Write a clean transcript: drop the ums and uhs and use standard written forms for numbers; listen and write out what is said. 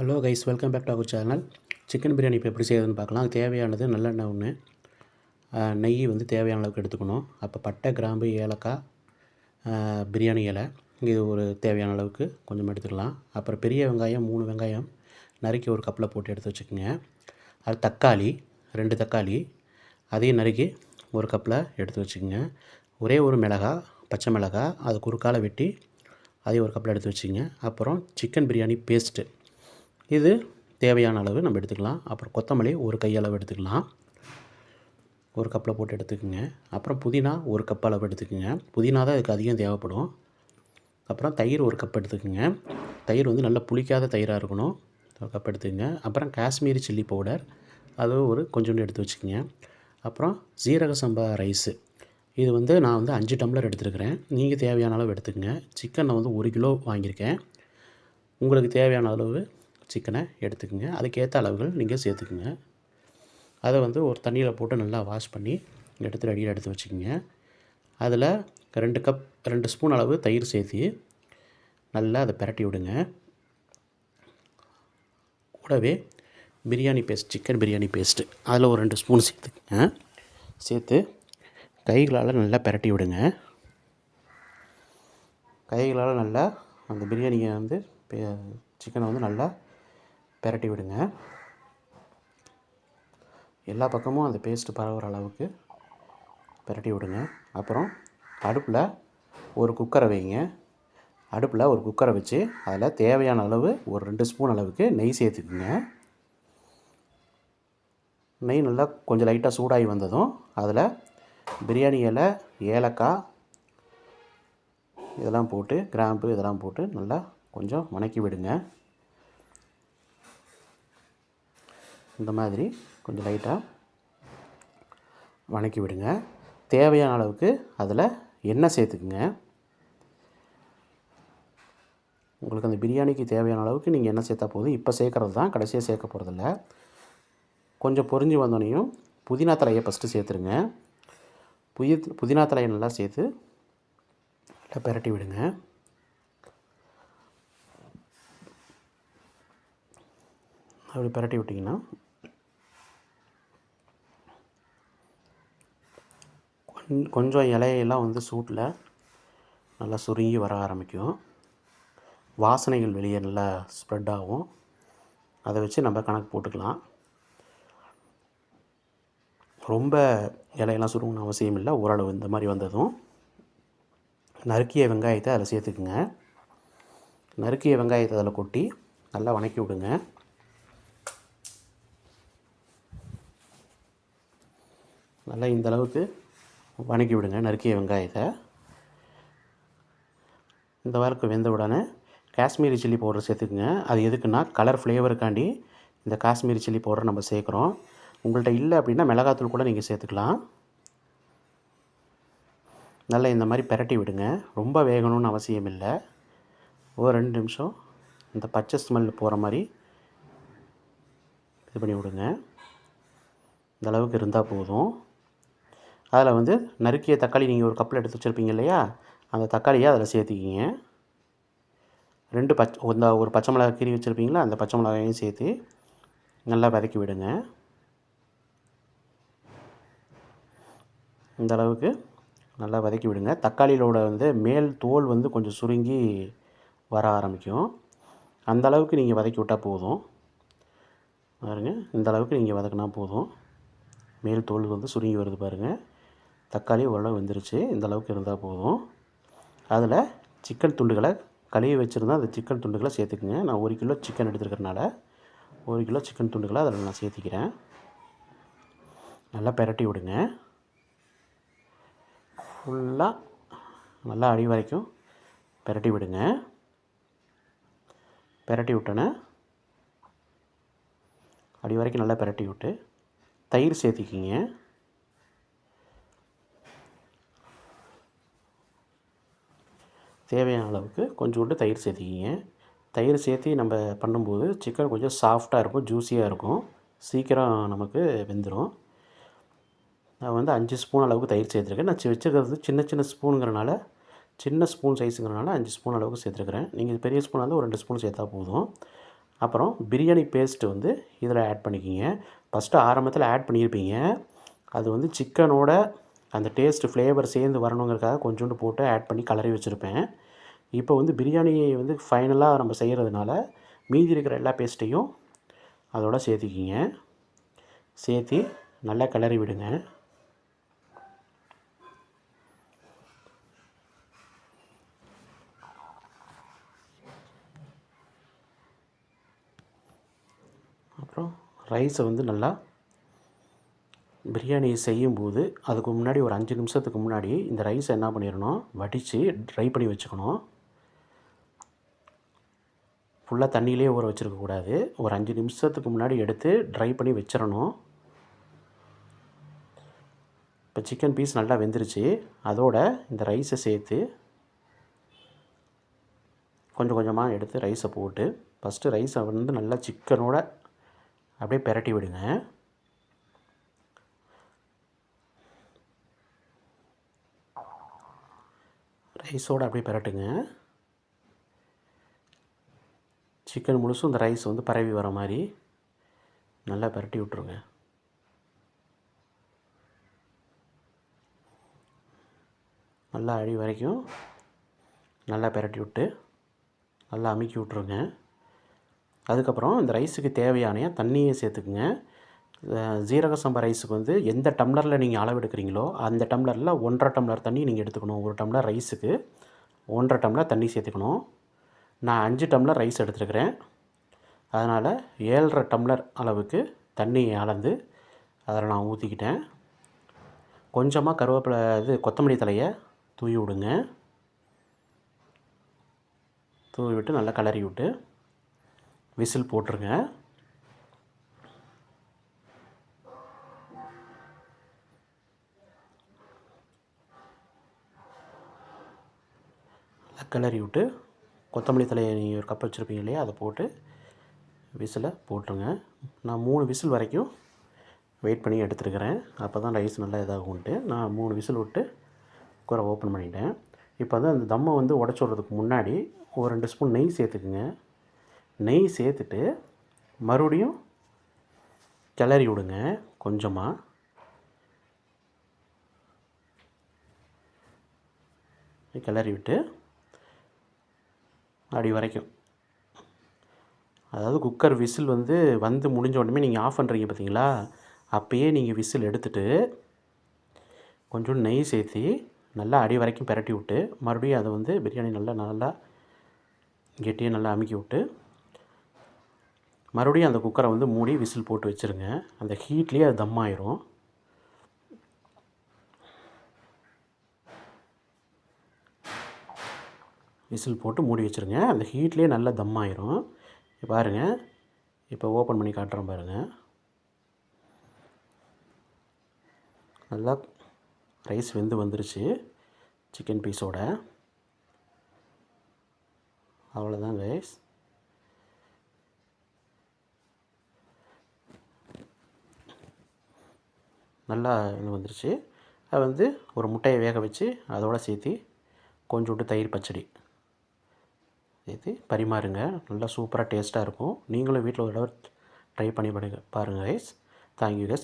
Hello guys, welcome back to our channel. Chicken biryani இப்போ எப்படி செய்யறதுன்னு பார்க்கலாம். அதுக்கு தேவையானது நல்லெண்ணெய் ஒன்று, நெய் வந்து தேவையான அளவுக்கு எடுத்துக்கணும். அப்போ பட்டை, கிராம்பு, ஏலக்காய், பிரியாணி இலை, இது ஒரு தேவையான அளவுக்கு கொஞ்சம் எடுத்துக்கலாம். அப்புறம் பெரிய வெங்காயம் 3 வெங்காயம் நறுக்கி ஒரு கப்பில் போட்டு எடுத்து வச்சுக்கோங்க. அது தக்காளி 2 தக்காளி அதையும் நறுக்கி ஒரு கப்பில் எடுத்து வச்சுக்கோங்க. ஒரே ஒரு மிளகாய், பச்சை மிளகாய், அது குறுக்கால வெட்டி அதையும் ஒரு கப்பில் எடுத்து வச்சுக்கோங்க. அப்புறம் சிக்கன் பிரியாணி பேஸ்ட்டு, இது தேவையான அளவு நம்ம எடுத்துக்கலாம். அப்புறம் கொத்தமல்லி ஒரு கையளவு எடுத்துக்கலாம், ஒரு கப்பில் போட்டு எடுத்துக்கோங்க. அப்புறம் புதினா ஒரு கப் அளவு எடுத்துக்கோங்க. புதினா தான் இதுக்கு அதிகம் தேவைப்படும். அப்புறம் தயிர் ஒரு கப் எடுத்துக்கோங்க. தயிர் வந்து நல்லா புளிக்காத தயிராக இருக்கணும், ஒரு கப் எடுத்துக்கோங்க. அப்புறம் காஷ்மீரி சில்லி பவுடர், அது ஒரு கொஞ்சோண்டு எடுத்து வச்சுக்கோங்க. அப்புறம் சீரக சம்பா ரைஸு, இது வந்து நான் வந்து 5 டம்ளர் எடுத்துருக்கிறேன். நீங்கள் தேவையான அளவு எடுத்துக்கோங்க. சிக்கனை வந்து 1 கிலோ வாங்கியிருக்கேன். உங்களுக்கு தேவையான அளவு சிக்கனை எடுத்துக்கோங்க. அதுக்கேற்ற அளவுகள் நீங்கள் சேர்த்துக்குங்க. அதை வந்து ஒரு தண்ணியில் போட்டு நல்லா வாஷ் பண்ணி ரெடியாக எடுத்து வச்சுக்கோங்க. அதில் 2 ஸ்பூன் அளவு தயிர் சேர்த்து நல்லா அதை பிரட்டி விடுங்க. கூடவே biryani paste, chicken biryani paste அதில் ஒரு 2 ஸ்பூன் சேர்த்துக்குங்க. சேர்த்து கைகளால் நல்லா பிரட்டி விடுங்க. கைகளால் நல்லா அந்த பிரியாணியை வந்து சிக்கனை வந்து நல்லா பிரட்டி விடுங்க. எல்லா பக்கமும் அந்த பேஸ்ட்டு பரவுற அளவுக்கு பிரட்டி விடுங்க. அப்புறம் அடுப்பில் ஒரு குக்கரை வைங்க. அடுப்பில் ஒரு குக்கரை வச்சு அதில் தேவையான அளவு ஒரு 2 ஸ்பூன் அளவுக்கு நெய் சேர்த்துக்குங்க. நெய் நல்லா கொஞ்சம் லைட்டாக சூடாகி வந்ததும் அதில் பிரியாணி இலை, ஏலக்காய் இதெல்லாம் போட்டு, கிராம்பு இதெல்லாம் போட்டு நல்லா கொஞ்சம் வணக்கி விடுங்க. இந்த மாதிரி கொஞ்சம் லைட்டாக வணக்கி விடுங்க. தேவையான அளவுக்கு அதில் எண்ணெய் சேர்த்துக்குங்க. உங்களுக்கு அந்த பிரியாணிக்கு தேவையான அளவுக்கு நீங்கள் எண்ணெய் சேர்த்தா போதும். இப்போ சேர்க்குறது தான், கடைசியாக சேர்க்க போகிறதில்ல. கொஞ்சம் பொரிஞ்சு வந்தோடனையும் புதினா தலையை ஃபஸ்ட்டு சேர்த்துருங்க. புதினா தலையை நல்லா சேர்த்து நல்லா பிரட்டி விடுங்க. அப்படி பிரட்டி விட்டிங்கன்னா கொஞ்சம் இலையெல்லாம் வந்து சூட்டில் நல்லா சுருங்கி வர ஆரம்பிக்கும். வாசனைகள் வெளியே நல்லா ஸ்ப்ரெட் ஆகும். அதை வச்சு நம்ம கணக்கு போட்டுக்கலாம். ரொம்ப இலையெல்லாம் சுருங்கணும் அவசியம் இல்லை. ஓரளவு இந்த மாதிரி வந்ததும் நறுக்கிய வெங்காயத்தை அதில் சேர்த்துக்குங்க. நறுக்கிய வெங்காயத்தை அதில் கொட்டி நல்லா வணக்கி விடுங்க. நல்லா இந்த அளவுக்கு வணக்கி விடுங்க நறுக்கிய வெங்காயத்தை. இந்த வாரக்கு வெந்த உடனே காஷ்மீரி சில்லி பவுடர் சேர்த்துக்குங்க. அது எதுக்குன்னா கலர் ஃப்ளேவருக்காண்டி இந்த காஷ்மீரி சில்லி பவுடர் நம்ம சேர்க்குறோம். உங்கள்கிட்ட இல்லை அப்படின்னா மிளகாத்தூள் கூட நீங்கள் சேர்த்துக்கலாம். நல்லா இந்த மாதிரி பிரட்டி விடுங்க. ரொம்ப வேகணும்னு அவசியம் இல்லை. ஒரு 2 நிமிஷம் இந்த பச்சை ஸ்மெல் போகிற மாதிரி இது பண்ணி விடுங்க. இந்த அளவுக்கு இருந்தால் போதும். அதில் வந்து நறுக்கிய தக்காளி நீங்கள் ஒரு கப்பில் எடுத்து வச்சுருப்பீங்க இல்லையா, அந்த தக்காளியை அதில் சேர்த்திக்கிங்க. ஒரு பச்சை மிளகாய் கீறி வச்சுருப்பீங்களா, அந்த பச்சை மிளகாயையும் சேர்த்து நல்லா வதக்கி விடுங்க. இந்த அளவுக்கு நல்லா வதக்கி விடுங்க. தக்காளியோட வந்து மேல் தோல் வந்து கொஞ்சம் சுருங்கி வர ஆரம்பிக்கும். அந்த அளவுக்கு நீங்கள் வதக்கி விட்டால் போதும். பாருங்கள், இந்த அளவுக்கு நீங்கள் வதக்கினா போதும். மேல் தோல் வந்து சுருங்கி வருது பாருங்கள். தக்காளி ஓரளவு வெந்துருச்சு. இந்த அளவுக்கு இருந்தால் போதும். அதில் சிக்கன் துண்டுகளை கழுவி வச்சுருந்தா அந்த சிக்கன் துண்டுகளை சேர்த்துக்குங்க. நான் 1 கிலோ சிக்கன் எடுத்துருக்கிறனால 1 கிலோ சிக்கன் துண்டுகளை அதில் நான் சேர்த்திக்கிறேன். நல்லா பிரட்டி விடுங்க. ஃபுல்லாக நல்லா அடி வரைக்கும் பிரட்டி விடுங்க. பிரட்டி விட்டோன்னே அடி வரைக்கும் நல்லா பிரட்டி விட்டு தயிர் சேர்த்திக்கிங்க. தேவையான அளவுக்கு கொஞ்சோண்டு தயிர் சேர்த்திக்கிங்க. தயிர் சேர்த்து நம்ம பண்ணும்போது சிக்கன் கொஞ்சம் சாஃப்டாக இருக்கும், ஜூஸியாக இருக்கும், சீக்கிரம் நமக்கு வெந்துடும். நான் வந்து 5 ஸ்பூன் அளவுக்கு தயிர் சேர்த்துருக்கேன். நான் வச்சுருக்கிறது சின்ன ஸ்பூனுங்கிறனால, சின்ன ஸ்பூன் சைஸுங்கிறனால 5 ஸ்பூன் அளவுக்கு சேர்த்துருக்குறேன். நீங்கள் பெரிய ஸ்பூனாக இருந்தால் ஒரு 2 ஸ்பூன் சேர்த்தா போதும். அப்புறம் பிரியாணி பேஸ்ட்டு வந்து இதில் ஆட் பண்ணிக்கிங்க. ஃபஸ்ட்டு ஆரம்பத்தில் ஆட் பண்ணியிருப்பீங்க. அது வந்து சிக்கனோட அந்த டேஸ்ட்டு ஃப்ளேவர் சேர்ந்து வரணுங்கிறதுக்காக கொஞ்சோண்டு போட்டு ஆட் பண்ணி கலரி வச்சுருப்பேன். இப்போ வந்து பிரியாணியை வந்து ஃபைனலாக நம்ம செய்கிறதுனால மீதி இருக்கிற எல்லா பேஸ்ட்டையும் அதோட சேர்த்திக்கிங்க. சேர்த்தி நல்லா கிளறி விடுங்க. அப்புறம் ரைஸை வந்து நல்லா பிரியாணி செய்யும்போது அதுக்கு முன்னாடி ஒரு 5 நிமிஷத்துக்கு முன்னாடி இந்த ரைஸை என்ன பண்ணிடணும், வடித்து ட்ரை பண்ணி வச்சுக்கணும். ஃபுல்லாக தண்ணியிலே ஊற வச்சுருக்கக்கூடாது. ஒரு 5 நிமிஷத்துக்கு முன்னாடி எடுத்து ட்ரை பண்ணி வச்சிடணும். இப்போ சிக்கன் பீஸ் நல்லா வெந்துருச்சு. அதோட இந்த ரைஸை சேர்த்து கொஞ்சம் கொஞ்சமாக எடுத்து ரைஸை போட்டு ஃபஸ்ட்டு ரைஸை வந்து நல்லா சிக்கனோட அப்படியே பிரட்டி விடுங்க. ரைஸோடு அப்படியே பிரட்டுங்க. சிக்கன் முழுசும் இந்த ரைஸ் வந்து பரவி வர மாதிரி நல்லா பிரட்டி விட்ருங்க. நல்லா அடி வரைக்கும் நல்லா பிரட்டி விட்டு நல்லா அமுக்கி விட்ருங்க. அதுக்கப்புறம் இந்த ரைஸுக்கு தேவையான தண்ணியை சேர்த்துக்குங்க. ஜீரக சம்பா ரைஸுக்கு வந்து எந்த டம்ளரில் நீங்கள் அளவு எடுக்கிறீங்களோ அந்த டம்ளரில் 1.5 டம்ளர் தண்ணி நீங்கள் எடுத்துக்கணும். ஒரு டம்ளர் ரைஸுக்கு 1.5 டம்ளர் தண்ணி சேர்த்துக்கணும். நான் 5 டம்ளர் ரைஸ் எடுத்துருக்கிறேன். அதனால் 7.5 டம்ளர் அளவுக்கு தண்ணியை அளந்து அதில் நான் ஊற்றிக்கிட்டேன். கொஞ்சமாக கருவேப்பிலை கொத்தமல்லி தலையை தூவி விடுங்க. தூவி விட்டு நல்லா கிளறி விட்டு விசில் போட்டுருங்க. கிளறி விட்டு கொத்தமல்லி தலையை நீங்கள் ஒரு கப் வச்சுருப்பீங்க இல்லையா, அதை போட்டு விசிலை போட்டுருங்க. நான் 3 விசில் வரைக்கும் வெயிட் பண்ணி எடுத்துருக்கிறேன். அப்போ தான் ரைஸ் நல்லா இதாகும்ன்ட்டு நான் 3 விசில் விட்டு குக்கரை ஓப்பன் பண்ணிட்டேன். இப்போ வந்து அந்த தம்மை வந்து உடச்சி விட்றதுக்கு முன்னாடி ஒரு 2 ஸ்பூன் நெய் சேர்த்துக்குங்க. நெய் சேர்த்துட்டு மறுபடியும் கிளறி விடுங்க. கொஞ்சமாக கிளறி விட்டு அடி வரைக்கும், அதாவது குக்கர் விசில் வந்து முடிஞ்ச உடனே நீங்கள் ஆஃப் பண்ணுறீங்க பார்த்தீங்களா, அப்போயே நீங்கள் விசில் எடுத்துகிட்டு கொஞ்சோண்டு நெய் சேர்த்து நல்லா அடி வரைக்கும் பிரட்டி விட்டு மறுபடியும் அதை வந்து பிரியாணி நல்லா கெட்டியாக நல்லா அமுக்கி விட்டு மறுபடியும் அந்த குக்கரை வந்து மூடி விசில் போட்டு வச்சுருங்க. அந்த ஹீட்லேயே அது தம் ஆயிரும். விசில் போட்டு மூடி வச்சுருங்க. அந்த ஹீட்லேயே நல்லா தம் ஆயிரும். பாருங்கள், இப்போ ஓப்பன் பண்ணி காட்டுறேன் பாருங்கள். நல்லா ரைஸ் வெந்து வந்துருச்சு சிக்கன் பீஸோட. அவ்வளோதான் கைஸ். நல்லா வந்துருச்சு. அது வந்து ஒரு முட்டையை வேக வச்சு அதோடு சேர்த்து கொஞ்சோண்டு தயிர் பச்சடி சேர்த்து பரிமாறுங்க. நல்லா சூப்பராக டேஸ்ட்டாக இருக்கும். நீங்களும் வீட்டில் ஒரு தடவை ட்ரை பண்ணி பாருங்கள் கைஸ். Thank you guys.